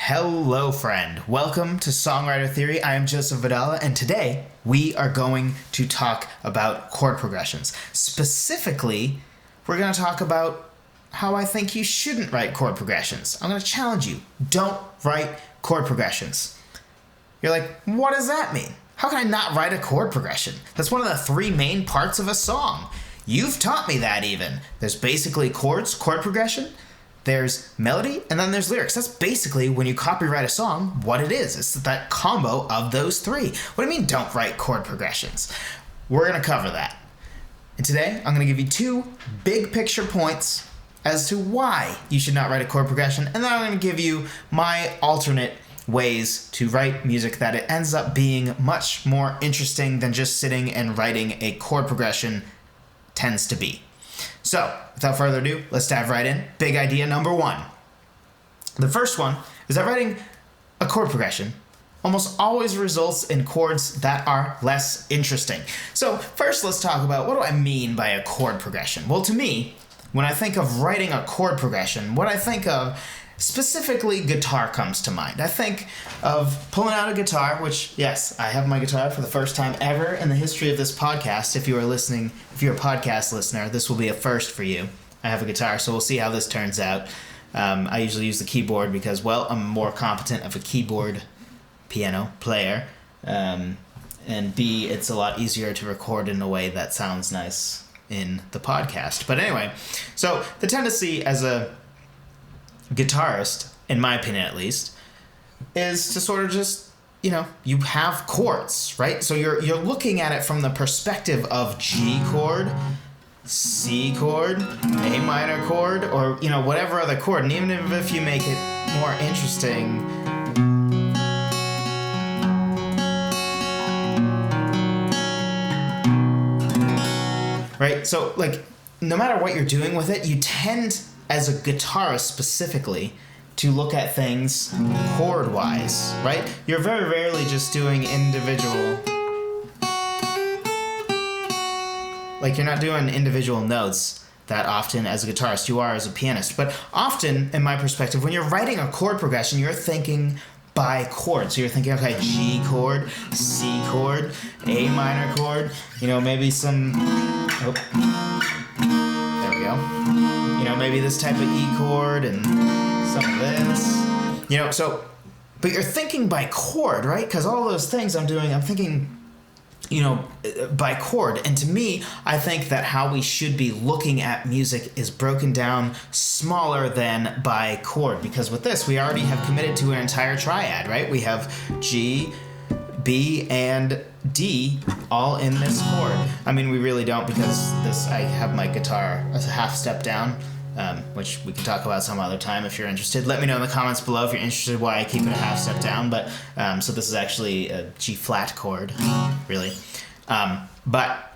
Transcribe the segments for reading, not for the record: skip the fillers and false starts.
Hello, friend. Welcome to Songwriter Theory. I am Joseph Vadala, and today we are going to talk about chord progressions. Specifically, we're going to talk about how I think you shouldn't write chord progressions. I'm going to challenge you. Don't write chord progressions. You're like, what does that mean? How can I not write a chord progression? That's one of the three main parts of a song. You've taught me that even. There's basically chords, chord progression. There's melody, and then there's lyrics. That's basically, when you copyright a song, what it is. It's that combo of those three. What do you mean, don't write chord progressions? We're going to cover that. And today, I'm going to give you two big picture points as to why you should not write a chord progression, and then I'm going to give you my alternate ways to write music that it ends up being much more interesting than just sitting and writing a chord progression tends to be. So, without further ado, let's dive right in. Big idea number one. The first one is that writing a chord progression almost always results in chords that are less interesting. So, first let's talk about, what do I mean by a chord progression? Well, to me, when I think of writing a chord progression, what I think of, specifically guitar comes to mind. I think of pulling out a guitar, which, yes, I have my guitar for the first time ever in the history of this podcast. If you're a podcast listener, this will be a first for you. I have a guitar, so we'll see how this turns out. I usually use the keyboard because, well, I'm more competent of a keyboard piano player. And B, it's a lot easier to record in a way that sounds nice in the podcast. But anyway, so the tendency as a guitarist, in my opinion at least, is to sort of just, you have chords, right? So you're looking at it from the perspective of G chord, C chord, A minor chord, or, whatever other chord. And even if you make it more interesting, right? So, no matter what you're doing with it, you tend, as a guitarist specifically, to look at things chord-wise, right? You're very rarely just doing individual... you're not doing individual notes that often as a guitarist. You are as a pianist. But often, in my perspective, when you're writing a chord progression, you're thinking by chord. So you're thinking, okay, G chord, C chord, A minor chord, maybe some... Oh. There we go. Maybe this type of E chord and some of this. But you're thinking by chord, right? Because all those things I'm thinking, by chord. And to me, I think that how we should be looking at music is broken down smaller than by chord. Because with this, we already have committed to an entire triad, right? We have G, B, and D all in this chord. I mean, we really don't, because I have my guitar as a half step down, which we can talk about some other time if you're interested. Let me know in the comments below if you're interested why I keep it a half step down. But so this is actually a G flat chord, really. But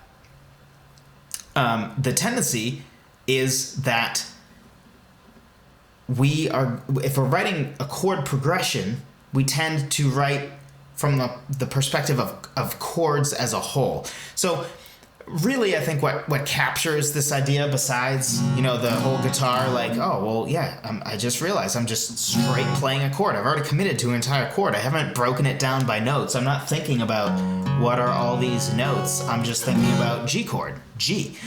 the tendency is that if we're writing a chord progression, we tend to write from the perspective of chords as a whole. So really, I think what captures this idea, besides, the whole guitar, I just realized I'm just straight playing a chord. I've already committed to an entire chord. I haven't broken it down by notes. I'm not thinking about what are all these notes. I'm just thinking about G chord, G.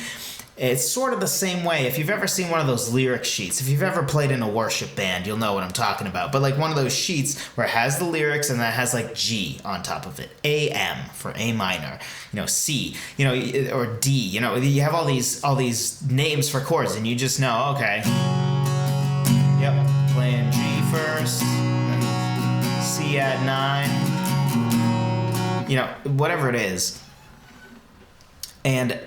It's sort of the same way. If you've ever seen one of those lyric sheets, if you've ever played in a worship band, you'll know what I'm talking about. But one of those sheets where it has the lyrics and that has G on top of it. A-M for A minor, C, or D, you have all these names for chords and you just know, okay, yep, playing G first, and C at 9, whatever it is. And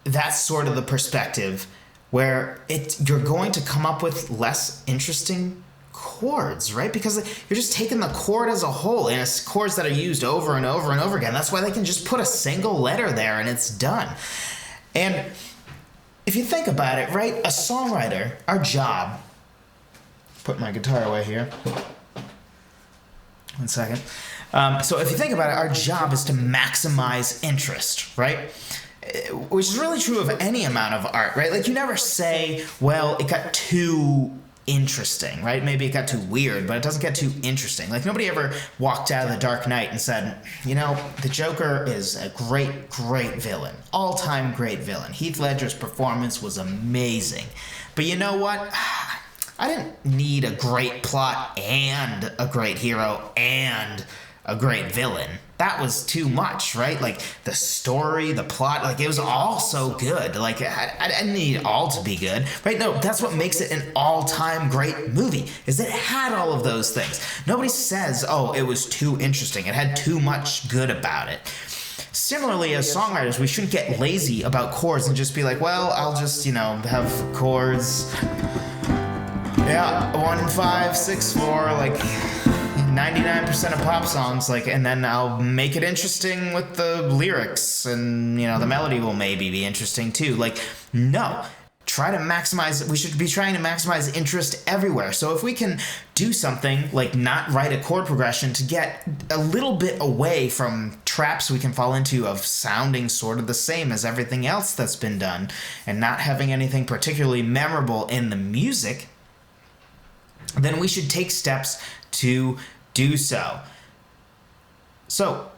that's sort of the perspective where you're going to come up with less interesting chords, right? Because you're just taking the chord as a whole, and it's chords that are used over and over and over again. That's why they can just put a single letter there and it's done. And if you think about it, right, a songwriter, our job... Put my guitar away here. 1 second. So if you think about it, our job is to maximize interest, right? Which is really true of any amount of art, right? You never say, well, it got too interesting, right? Maybe it got too weird, but it doesn't get too interesting. Like, nobody ever walked out of The Dark Knight and said, you know, the Joker is a great, great villain. All-time great villain. Heath Ledger's performance was amazing. But you know what? I didn't need a great plot and a great hero and a great villain. That was too much, right? Like, the story, the plot, like, it was all so good. Like, I didn't need it all to be good, right? No, that's what makes it an all-time great movie, is that it had all of those things. Nobody says, oh, it was too interesting. It had too much good about it. Similarly, as songwriters, we shouldn't get lazy about chords and just be like, well, I'll just, you know, have chords. Yeah, 1, 5, 6, 4, like 99% of pop songs, like, and then I'll make it interesting with the lyrics, and, you know, the melody will maybe be interesting too. Like, no. Try to maximize, we should be trying to maximize interest everywhere. So if we can do something like not write a chord progression to get a little bit away from traps we can fall into of sounding sort of the same as everything else that's been done and not having anything particularly memorable in the music, then we should take steps to do so. So,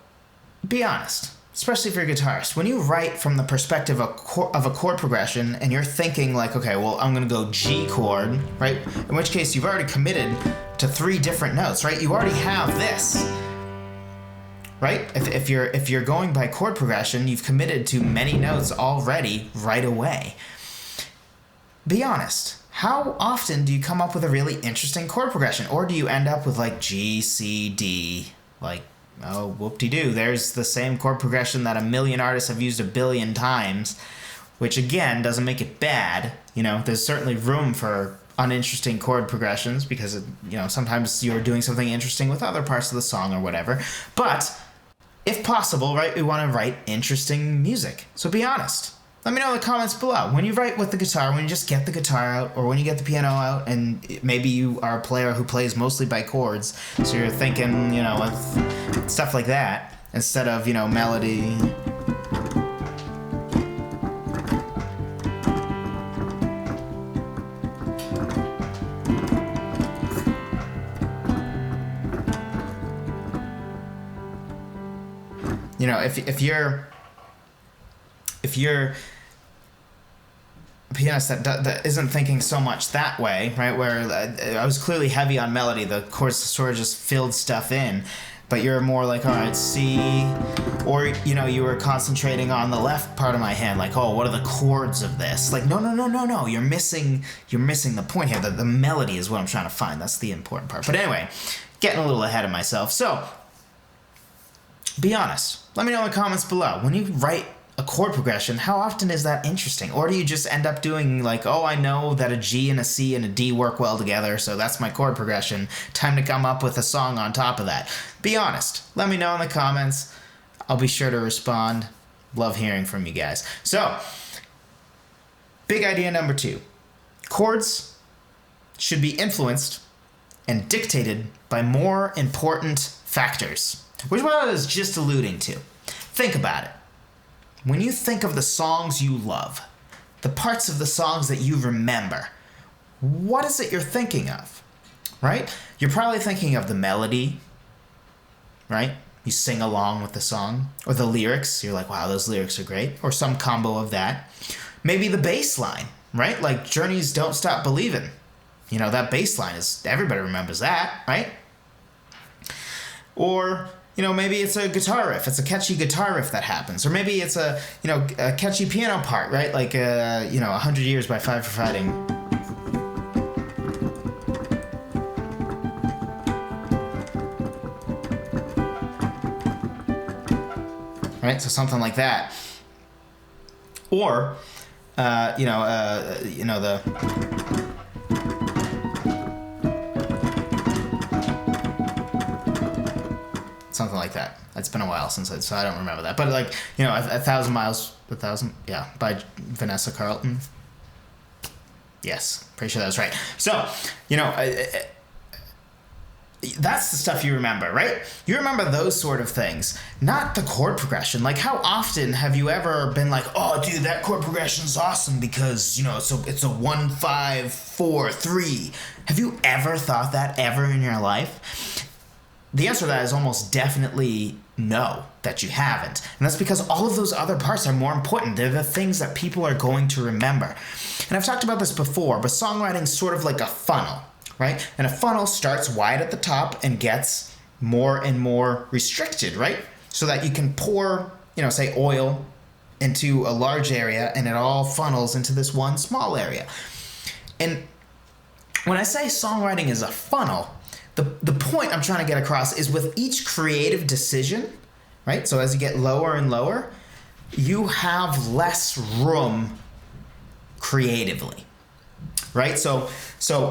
be honest. Especially if you're a guitarist, when you write from the perspective of a chord progression and you're thinking like, okay, well, I'm going to go G chord, right? In which case you've already committed to 3 different notes, right? You already have this, right? If you're going by chord progression, you've committed to many notes already right away. Be honest. How often do you come up with a really interesting chord progression? Or do you end up with like G, C, D, like, oh, whoop-de-doo, there's the same chord progression that a million artists have used 1 billion times, which again doesn't make it bad. You know, there's certainly room for uninteresting chord progressions because, you know, sometimes you're doing something interesting with other parts of the song or whatever. But if possible, right, we want to write interesting music. So be honest. Let me know in the comments below. When you write with the guitar, when you just get the guitar out, or when you get the piano out, and maybe you are a player who plays mostly by chords, so you're thinking, you know, with stuff like that, instead of, you know, melody. You know, if you're a pianist that isn't thinking so much that way, right, where I was clearly heavy on melody, the chords sort of just filled stuff in, but you're more like, all right, C, or, you know, you were concentrating on the left part of my hand, like, oh, what are the chords of this? Like, no, you're missing the point here. The melody is what I'm trying to find. That's the important part. But anyway, getting a little ahead of myself. So, be honest. Let me know in the comments below. When you write a chord progression, how often is that interesting? Or do you just end up doing like, oh, I know that a G and a C and a D work well together, so that's my chord progression. Time to come up with a song on top of that. Be honest. Let me know in the comments. I'll be sure to respond. Love hearing from you guys. So, big idea number 2. Chords should be influenced and dictated by more important factors, which is what I was just alluding to. Think about it. When you think of the songs you love, the parts of the songs that you remember, what is it you're thinking of, right? You're probably thinking of the melody, right? You sing along with the song, or the lyrics. You're like, wow, those lyrics are great, or some combo of that. Maybe the bass line, right? Like Journey's Don't Stop Believin'. You know, that bass line is, everybody remembers that, right? Or, you know, maybe it's a guitar riff. It's a catchy guitar riff that happens. Or maybe it's a, you know, a catchy piano part, right? Like, you know, 100 Years by Five for Fighting. Right? So something like that. Or, you know, the... something like that. It's been a while since so I don't remember that. But like, you know, a thousand miles, yeah, by Vanessa Carlton. Yes, pretty sure that was right. So, you know, that's the stuff you remember, right? You remember those sort of things, not the chord progression. Like, how often have you ever been like, oh, dude, that chord progression is awesome because, it's a 1, 5, 4, 3. Have you ever thought that ever in your life? The answer to that is almost definitely no, that you haven't. And that's because all of those other parts are more important. They're the things that people are going to remember. And I've talked about this before, but songwriting is sort of like a funnel, right? And a funnel starts wide at the top and gets more and more restricted, right? So that you can pour, say oil into a large area and it all funnels into this one small area. And when I say songwriting is a funnel, the point I'm trying to get across is with each creative decision, right? So as you get lower and lower, you have less room creatively, right? So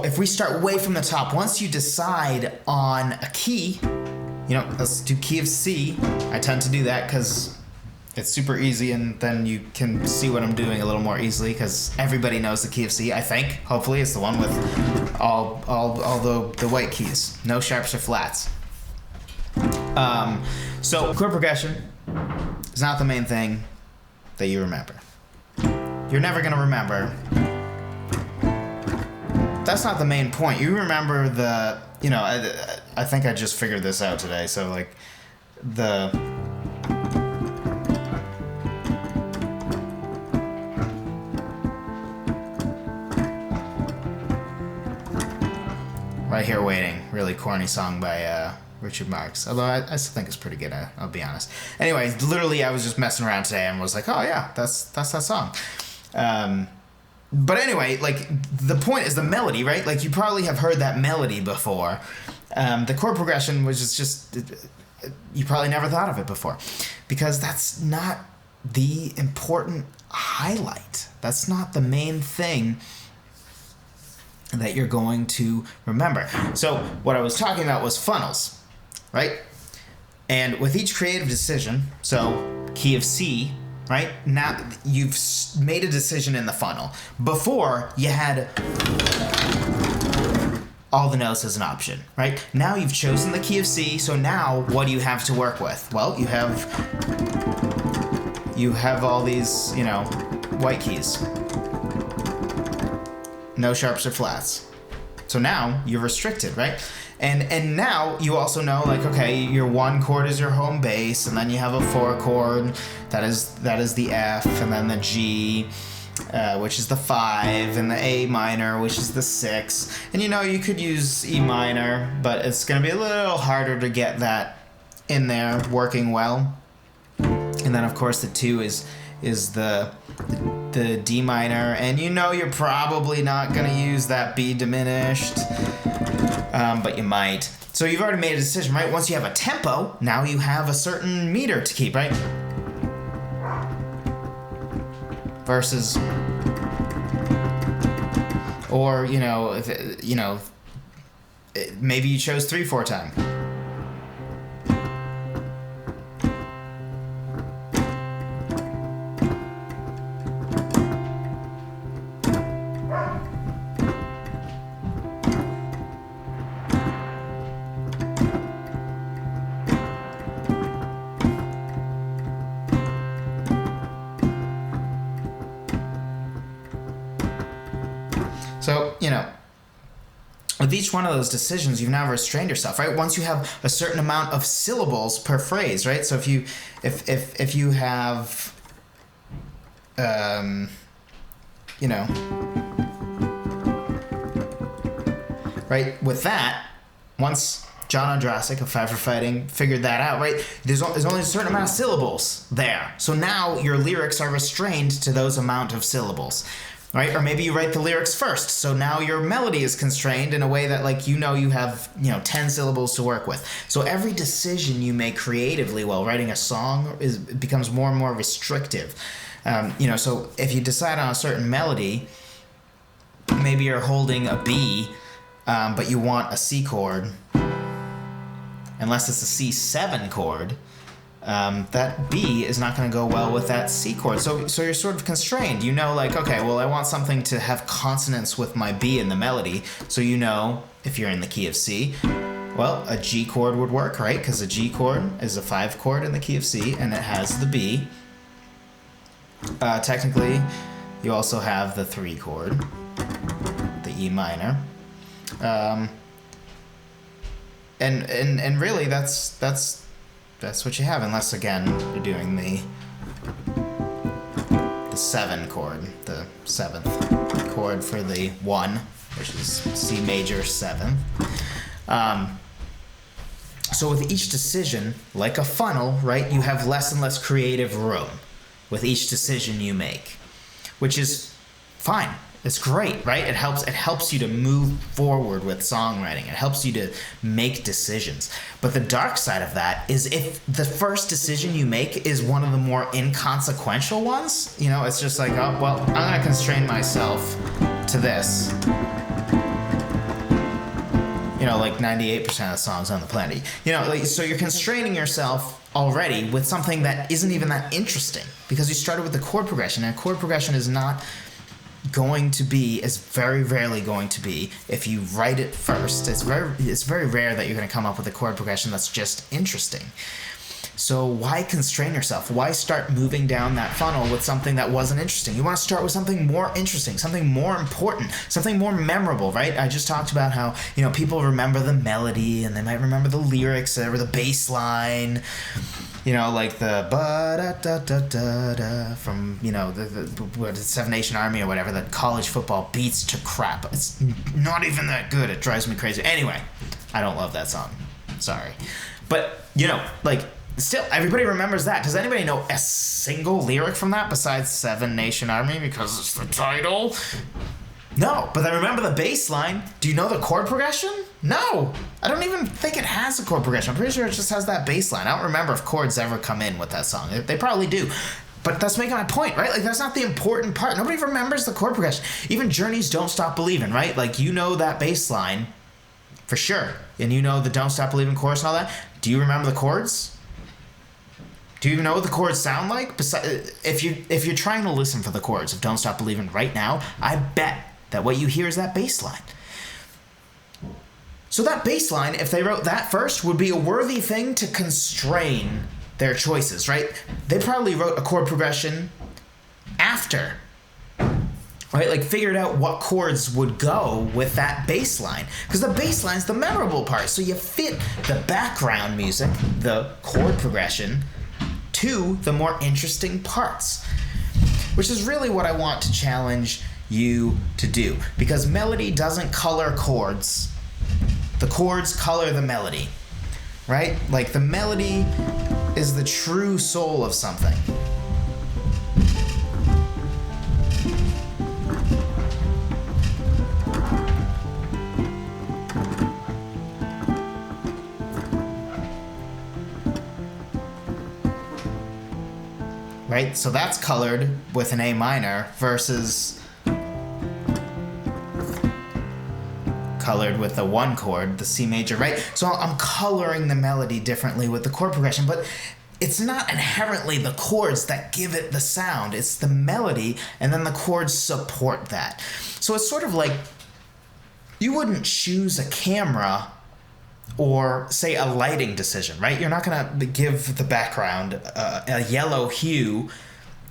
if we start way from the top, once you decide on a key, let's do key of C. I tend to do that because it's super easy, and then you can see what I'm doing a little more easily because everybody knows the key of C, I think. Hopefully it's the one with all the white keys. No sharps or flats. So chord progression is not the main thing that you remember. You're never going to remember. That's not the main point. You remember I think I just figured this out today. So like Right Here Waiting, really corny song by Richard Marx. Although I still think it's pretty good, I'll be honest. Anyway, literally I was just messing around today and was like, oh yeah, that's that song. But anyway, like the point is the melody, right? Like you probably have heard that melody before. The chord progression was just you probably never thought of it before because that's not the important highlight. That's not the main thing that you're going to remember. So what I was talking about was funnels, right? And with each creative decision, so key of C, right? Now you've made a decision in the funnel. Before you had all the notes as an option, right? Now you've chosen the key of C, so now what do you have to work with? Well, you have all these, white keys. No sharps or flats. So now you're restricted, right? And now you also know, like, okay, your 1 chord is your home bass, and then you have a 4 chord, that is the F, and then the G, which is the 5, and the A minor, which is the 6. And you could use E minor, but it's gonna be a little harder to get that in there working well. And then of course the 2 is the D minor, and you're probably not going to use that B diminished, but you might. So you've already made a decision, right? Once you have a tempo, now you have a certain meter to keep, right? Versus, or, maybe you chose 3/4 time. So, with each one of those decisions, you've now restrained yourself, right? Once you have a certain amount of syllables per phrase, right? So if you have, right, with that, once John Ondrasik of Five for Fighting figured that out, right? There's only a certain amount of syllables there. So now your lyrics are restrained to those amount of syllables. Right? Or maybe you write the lyrics first, so now your melody is constrained in a way that, like, you have 10 syllables to work with. So every decision you make creatively while writing a song becomes more and more restrictive. So if you decide on a certain melody, maybe you're holding a B, but you want a C chord, unless it's a C7 chord. That B is not going to go well with that C chord. So you're sort of constrained. Okay, well, I want something to have consonance with my B in the melody. So if you're in the key of C, Well, a G chord would work, right? Because a G chord is a 5 chord in the key of C, and it has the B. Technically, you also have the 3 chord, the E minor. And really, that's what you have, unless again you're doing the 7 chord, the 7th chord for the 1, which is C major 7. So with each decision, like a funnel, right, you have less and less creative room with each decision you make, which is fine. It's great, right? It helps you to move forward with songwriting. It helps you to make decisions. But the dark side of that is if the first decision you make is one of the more inconsequential ones, it's just like, oh, well, I'm going to constrain myself to this. Like 98% of songs on the planet. So you're constraining yourself already with something that isn't even that interesting because you started with the chord progression, and chord progression is not going to be, is very rarely going to be, if you write it first, it's very rare that you're going to come up with a chord progression that's just interesting. So why constrain yourself? Why start moving down that funnel with something that wasn't interesting? You want to start with something more interesting, something more important, something more memorable, right? I just talked about how, people remember the melody and they might remember the lyrics or the bass line, like the ba-da-da-da-da-da from, the Seven Nation Army or whatever, that college football beats to crap. It's not even that good. It drives me crazy. Anyway, I don't love that song. Sorry. But, still, everybody remembers that. Does anybody know a single lyric from that besides Seven Nation Army because it's the title? No, but I remember the bass line. Do you know the chord progression? No. I don't even think it has a chord progression. I'm pretty sure it just has that bass line. I don't remember if chords ever come in with that song. They probably do. But that's making my point, right? Like, that's not the important part. Nobody remembers the chord progression. Even Journey's Don't Stop Believin', right? Like, that bass line for sure. And the Don't Stop Believin' chorus and all that. Do you remember the chords? Do you even know what the chords sound like? If you're trying to listen for the chords of Don't Stop Believin' right now, I bet that what you hear is that bass line. So that bass line, if they wrote that first, would be a worthy thing to constrain their choices, right? They probably wrote a chord progression after, right? Like figured out what chords would go with that bass line. Because the bass line's the memorable part. So you fit the background music, the chord progression, to the more interesting parts, which is really what I want to challenge you to do, because melody doesn't color chords. The chords color the melody, right? Like the melody is the true soul of something. Right? So that's colored with an A minor versus colored with the 1 chord, the C major, right? So I'm coloring the melody differently with the chord progression, but it's not inherently the chords that give it the sound. It's the melody, and then the chords support that. So it's sort of like you wouldn't choose a camera or, say, a lighting decision, right? You're not going to give the background a yellow hue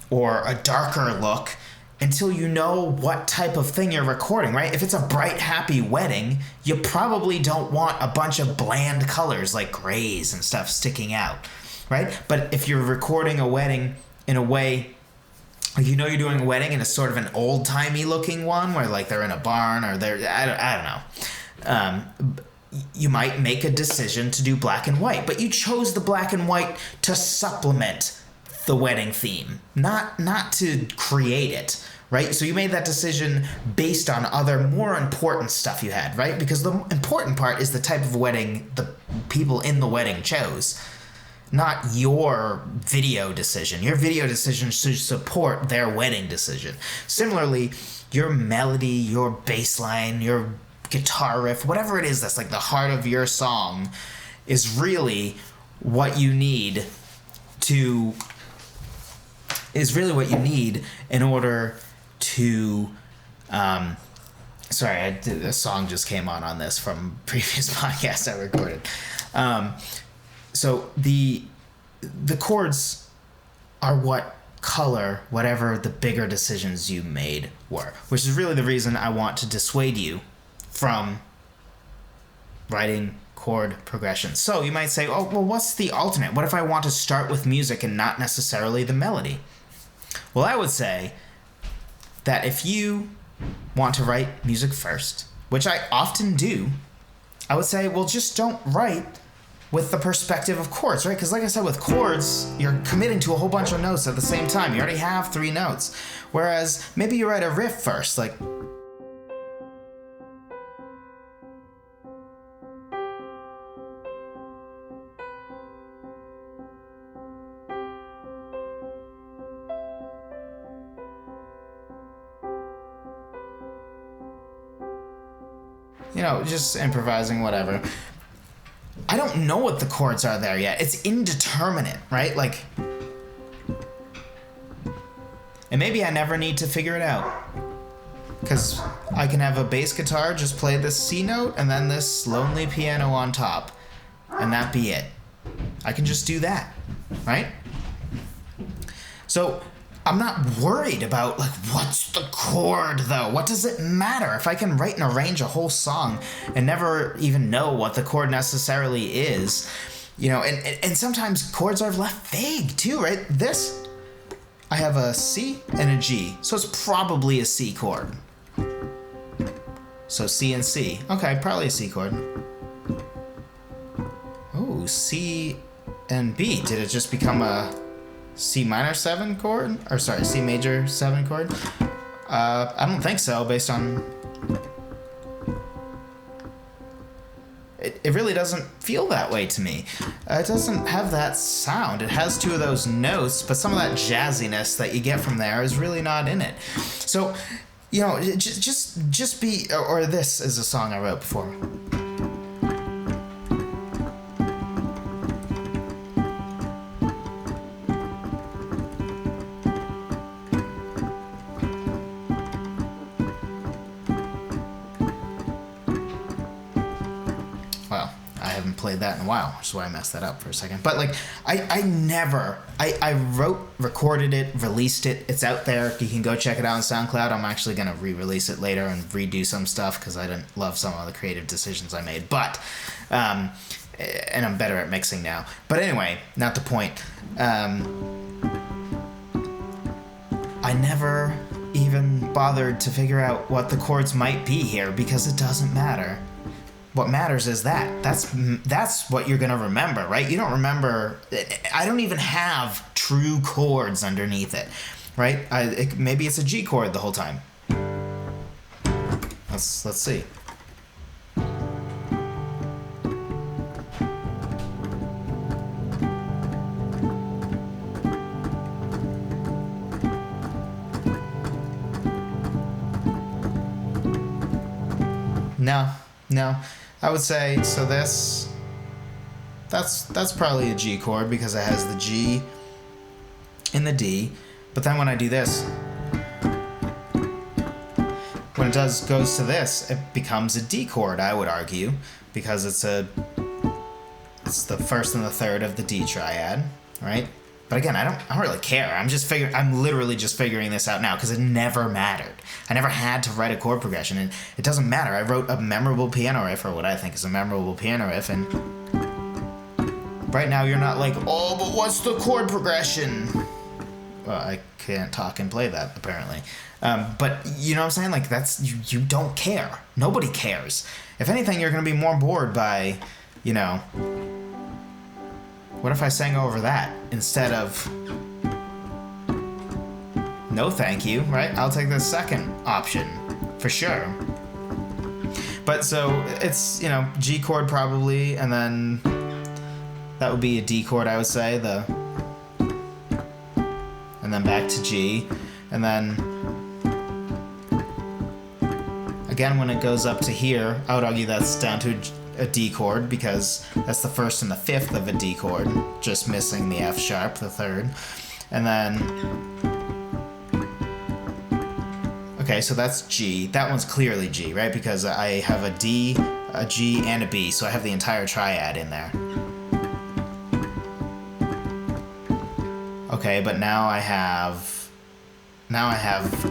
or a darker look until you know what type of thing you're recording, right? If it's a bright, happy wedding, you probably don't want a bunch of bland colors like grays and stuff sticking out, right? But if you're recording a wedding in a way, you're doing a wedding in a sort of an old-timey looking one where like they're in a barn or I don't know. You might make a decision to do black and white, but you chose the black and white to supplement the wedding theme, not to create it, right? So you made that decision based on other more important stuff you had, right? Because the important part is the type of wedding the people in the wedding chose, not your video decision. Your video decision should support their wedding decision. Similarly, your melody, your bass line, your guitar riff, whatever it is that's like the heart of your song is really what you need in order to Sorry, a song just came on this from previous podcasts I recorded. So the chords are what color whatever the bigger decisions you made were, which is really the reason I want to dissuade you from writing chord progressions. So you might say, oh, well, what's the alternate? What if I want to start with music and not necessarily the melody? Well, I would say that if you want to write music first, which I often do, I would say, well, just don't write with the perspective of chords, right? Because like I said, with chords, you're committing to a whole bunch of notes at the same time. You already have 3 notes. Whereas maybe you write a riff first, like... just improvising, whatever. I don't know what the chords are there yet. It's indeterminate, right? Like, and maybe I never need to figure it out. Because I can have a bass guitar just play this C note and then this lonely piano on top. And that be it. I can just do that, right? So I'm not worried about, like, what's the chord, though? What does it matter? If I can write and arrange a whole song and never even know what the chord necessarily is, and sometimes chords are left vague, too, right? This, I have a C and a G, so it's probably a C chord. So C and C. Okay, probably a C chord. Oh, C and B. Did it just become a C minor 7 chord? Or sorry, C major 7 chord? I don't think so, based on... It really doesn't feel that way to me. It doesn't have that sound. It has 2 of those notes, but some of that jazziness that you get from there is really not in it. So, just be... Or this is a song I wrote before. Played that in a while, which is why I messed that up for a second. But like, I recorded it, released it. It's out there. You can go check it out on SoundCloud. I'm actually gonna re-release it later and redo some stuff because I didn't love some of the creative decisions I made. But, and I'm better at mixing now. But anyway, not the point. I never even bothered to figure out what the chords might be here because it doesn't matter. What matters is that's what you're going to remember, right? You don't remember... I don't even have true chords underneath it, right? Maybe it's a G chord the whole time. Let's see. No. I would say, so that's probably a G chord because it has the G and the D. But then when I do this, when it goes to this, it becomes a D chord, I would argue, because it's the first and the third of the D triad, right? But again, I don't really care. I'm literally just figuring this out now because it never mattered. I never had to write a chord progression, and it doesn't matter. I wrote a memorable piano riff, or what I think is a memorable piano riff, and right now you're not like, oh, but what's the chord progression? Well, I can't talk and play that, apparently. But you know what I'm saying? Like, you don't care. Nobody cares. If anything, you're going to be more bored by, what if I sang over that instead of no thank you, right? I'll take the second option for sure. But so it's, G chord probably, and then that would be a D chord, I would say, and then back to G, and then again when it goes up to here, I would argue that's down to a D chord because that's the first and the fifth of a D chord, just missing the F sharp, the third. And then, Okay, so that's G. That one's clearly G, right? Because I have a D, a G, and a B, so I have the entire triad in there. Okay, but now I have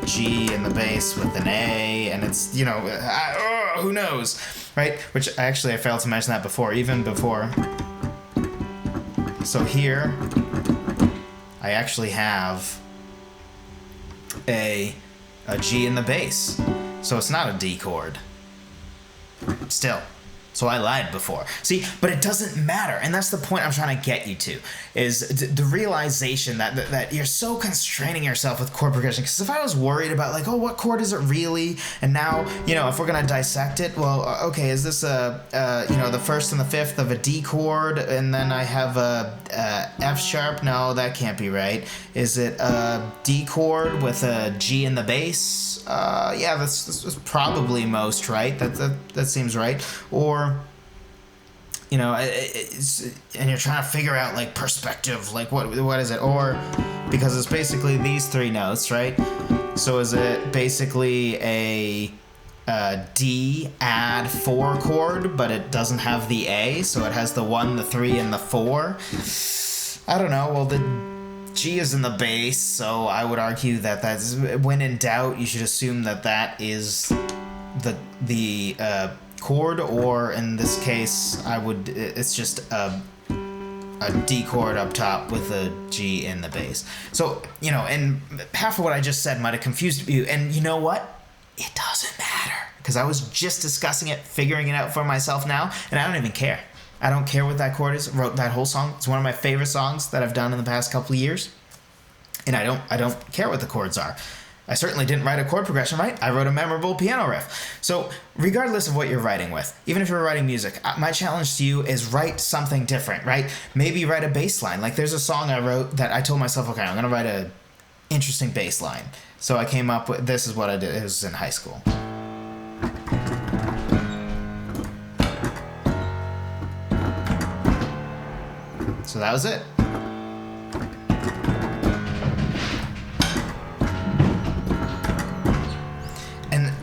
G in the bass with an A, and it's, who knows, right? Which I failed to mention that before, even before. So here, I actually have a G in the bass. So it's not a D chord. Still. So I lied before. See, but it doesn't matter. And that's the point I'm trying to get you to, is the realization that you're so constraining yourself with chord progression. Because if I was worried about, like, what chord is it really? And now, if we're going to dissect it, well, okay, is this the first and the fifth of a D chord, and then I have a F sharp? No, that can't be right. Is it a D chord with a G in the bass? Yeah, that's probably most right. That seems right. Or, and you're trying to figure out, like, perspective, like, what is it? Or, because it's basically these three notes, right? So is it basically a D add 4 chord, but it doesn't have the A, so it has the 1, the 3, and the 4? I don't know. Well, the G is in the bass, so I would argue that's, when in doubt, you should assume that is the chord, or in this case, it's just a D chord up top with a G in the bass. So, and half of what I just said might have confused you, and you know what? It doesn't matter, because I was just discussing it, figuring it out for myself now, and I don't even care. I don't care what that chord is. I wrote that whole song. It's one of my favorite songs that I've done in the past couple of years, and I don't care what the chords are. I certainly didn't write a chord progression, right? I wrote a memorable piano riff. So regardless of what you're writing with, even if you're writing music, my challenge to you is write something different, right? Maybe write a bass line. Like, there's a song I wrote that I told myself, okay, I'm going to write a interesting bass line. So I came up with, this is what I did. It was in high school. So that was it.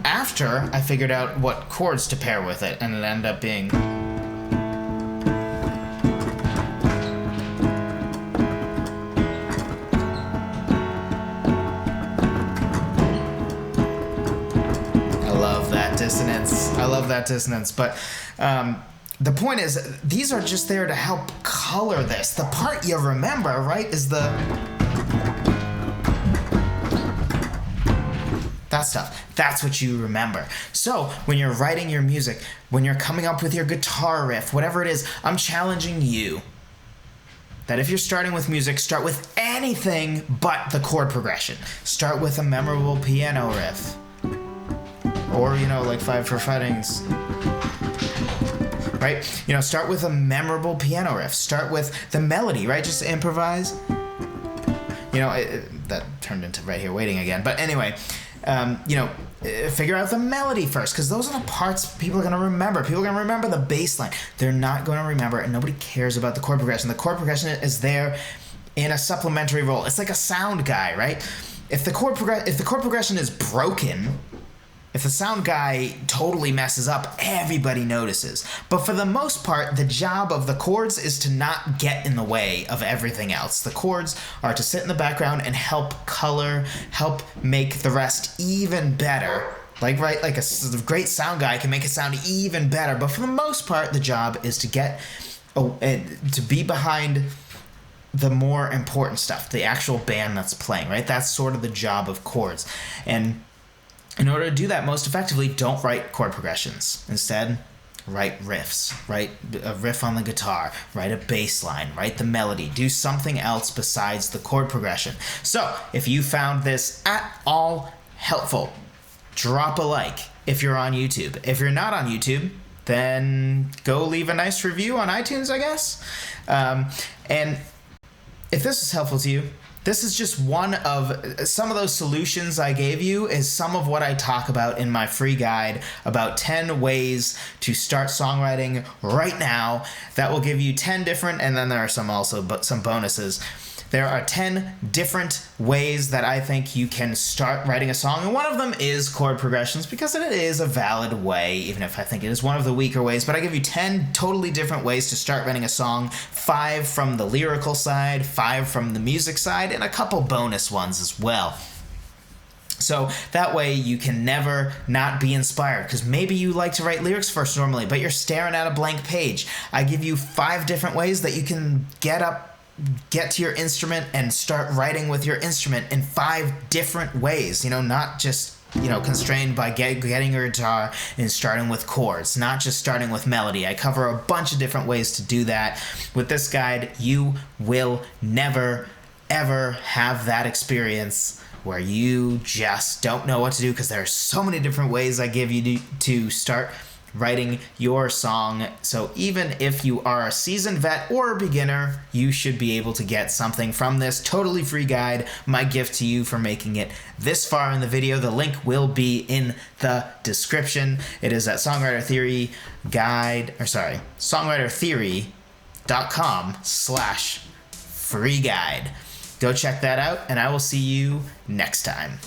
After I figured out what chords to pair with it, and it ended up being I love that dissonance. But the point is, these are just there to help color this. The part you remember, right, is that stuff. That's what you remember. So when you're writing your music, when you're coming up with your guitar riff, whatever it is, I'm challenging you that if you're starting with music, start with anything but the chord progression. Start with a memorable piano riff. Or, like 5 for Fighting's. Right? Start with a memorable piano riff. Start with the melody, right? Just improvise. That turned into Right Here Waiting again. But anyway, figure out the melody first, because those are the parts people are going to remember. People are going to remember the bass line. They're not going to remember, and nobody cares about the chord progression. The chord progression is there in a supplementary role. It's like a sound guy, right? If the chord progression is broken, if the sound guy totally messes up, everybody notices. But for the most part, the job of the chords is to not get in the way of everything else. The chords are to sit in the background and help color, help make the rest even better. Like a great sound guy can make it sound even better. But for the most part, the job is to be behind the more important stuff, the actual band that's playing, right? That's sort of the job of chords. And in order to do that most effectively, don't write chord progressions. Instead, write riffs. Write a riff on the guitar. Write a bass line. Write the melody. Do something else besides the chord progression. So, if you found this at all helpful, drop a like if you're on YouTube. If you're not on YouTube, then go leave a nice review on iTunes, I guess. And if this is helpful to you, this is just one of some of those solutions I gave you, is some of what I talk about in my free guide about 10 ways to start songwriting right now. That will give you 10 different, and then there are some bonuses There are 10 different ways that I think you can start writing a song, and one of them is chord progressions because it is a valid way, even if I think it is one of the weaker ways. But I give you 10 totally different ways to start writing a song, 5 from the lyrical side, 5 from the music side, and a couple bonus ones as well. So that way you can never not be inspired, because maybe you like to write lyrics first normally, but you're staring at a blank page. I give you 5 different ways that you can get to your instrument and start writing with your instrument in 5 different ways, not just constrained by getting your guitar and starting with chords, not just starting with melody. I cover a bunch of different ways to do that. With this guide, you will never, ever have that experience where you just don't know what to do, because there are so many different ways I give you to start writing your song. So even if you are a seasoned vet or a beginner, you should be able to get something from this totally free guide, my gift to you for making it this far in the video. The link will be in the description. It is at songwritertheory.com/free guide. Go check that out, and I will see you next time.